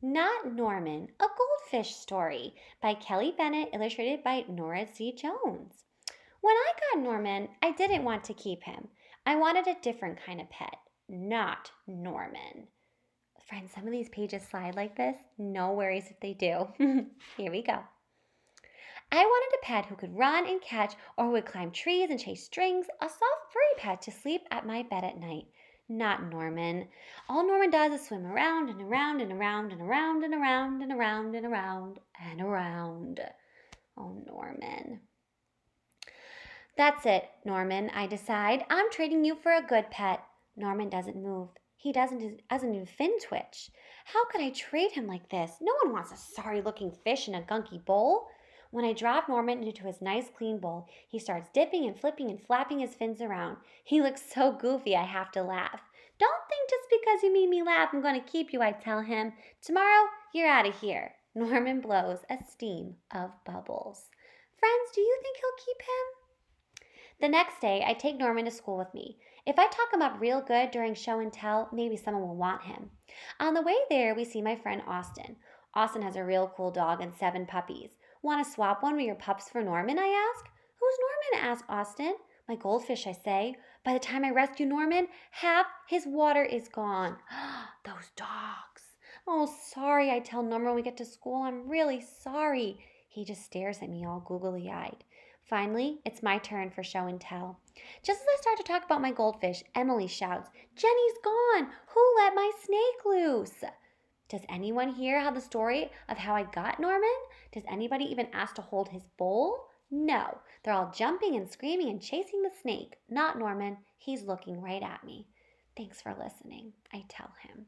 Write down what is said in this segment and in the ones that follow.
Not Norman, a Goldfish Story by Kelly Bennett, illustrated by Nora Z. Jones. When I got Norman, I didn't want to keep him. I wanted a different kind of pet, not Norman. Friends, some of these pages slide like this. No worries if they do. Here we go. I wanted a pet who could run and catch or who would climb trees and chase strings, a soft furry pet to sleep at my bed at night. Not Norman. All Norman does is swim around and around and around and around and around and around and around and around. Oh, Norman. That's it, Norman, I decide. I'm trading you for a good pet. Norman doesn't move. He doesn't even fin twitch. How could I trade him like this? No one wants a sorry-looking fish in a gunky bowl. When I drop Norman into his nice clean bowl, he starts dipping and flipping and flapping his fins around. He looks so goofy I have to laugh. Don't think just because you made me laugh I'm going to keep you, I tell him. Tomorrow, you're out of here. Norman blows a steam of bubbles. Friends, do you think he'll keep him? The next day, I take Norman to school with me. If I talk him up real good during show and tell, maybe someone will want him. On the way there, we see my friend Austin. Austin has a real cool dog and 7 puppies. Want to swap one of your pups for Norman, I ask. Who's Norman? Asks Austin. My goldfish, I say. By the time I rescue Norman, half his water is gone. Those dogs. Oh, sorry, I tell Norman when we get to school. I'm really sorry. He just stares at me all googly-eyed. Finally, it's my turn for show and tell. Just as I start to talk about my goldfish, Emily shouts, Jenny's gone! Who let my snake loose? Does anyone hear how the story of how I got Norman? Does anybody even ask to hold his bowl? No, they're all jumping and screaming and chasing the snake. Not Norman. He's looking right at me. Thanks for listening, I tell him.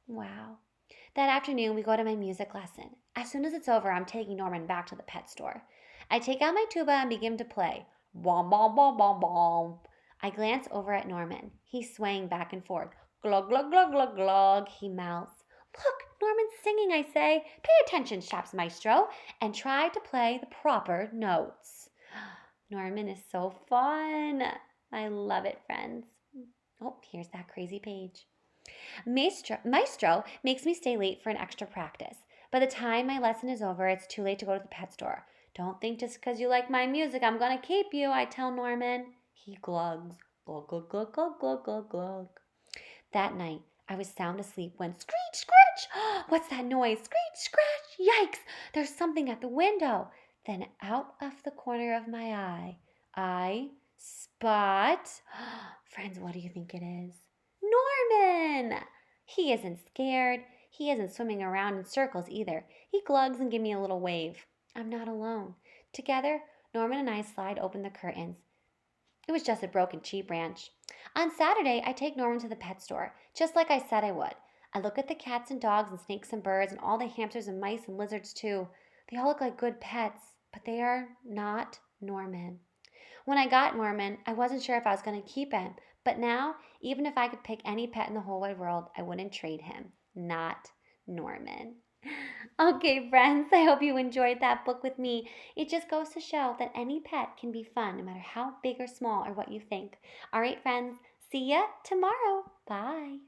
Wow. That afternoon, we go to my music lesson. As soon as it's over, I'm taking Norman back to the pet store. I take out my tuba and begin to play. Bom, bom, bom, bom, bom. I glance over at Norman. He's swaying back and forth. Glug, glug, glug, glug, glug, he mouths. Look, Norman's singing, I say. Pay attention, Shaps Maestro, and try to play the proper notes. Norman is so fun. I love it, friends. Oh, here's that crazy page. Maestro makes me stay late for an extra practice. By the time my lesson is over, it's too late to go to the pet store. Don't think just because you like my music, I'm going to keep you, I tell Norman. He glugs. Glug, glug, glug, glug, glug, glug, glug. That night, I was sound asleep when screech, scratch! What's that noise? Screech, scratch! Yikes! There's something at the window. Then out of the corner of my eye, I spot... Friends, what do you think it is? Norman! He isn't scared. He isn't swimming around in circles either. He glugs and gives me a little wave. I'm not alone. Together, Norman and I slide open the curtains. It was just a broken tree branch. On Saturday, I take Norman to the pet store, just like I said I would. I look at the cats and dogs and snakes and birds and all the hamsters and mice and lizards too. They all look like good pets, but they are not Norman. When I got Norman, I wasn't sure if I was going to keep him, but now, even if I could pick any pet in the whole wide world, I wouldn't trade him. Not Norman. Okay, friends, I hope you enjoyed that book with me. It just goes to show that any pet can be fun, no matter how big or small or what you think. All right, friends, see ya tomorrow. Bye.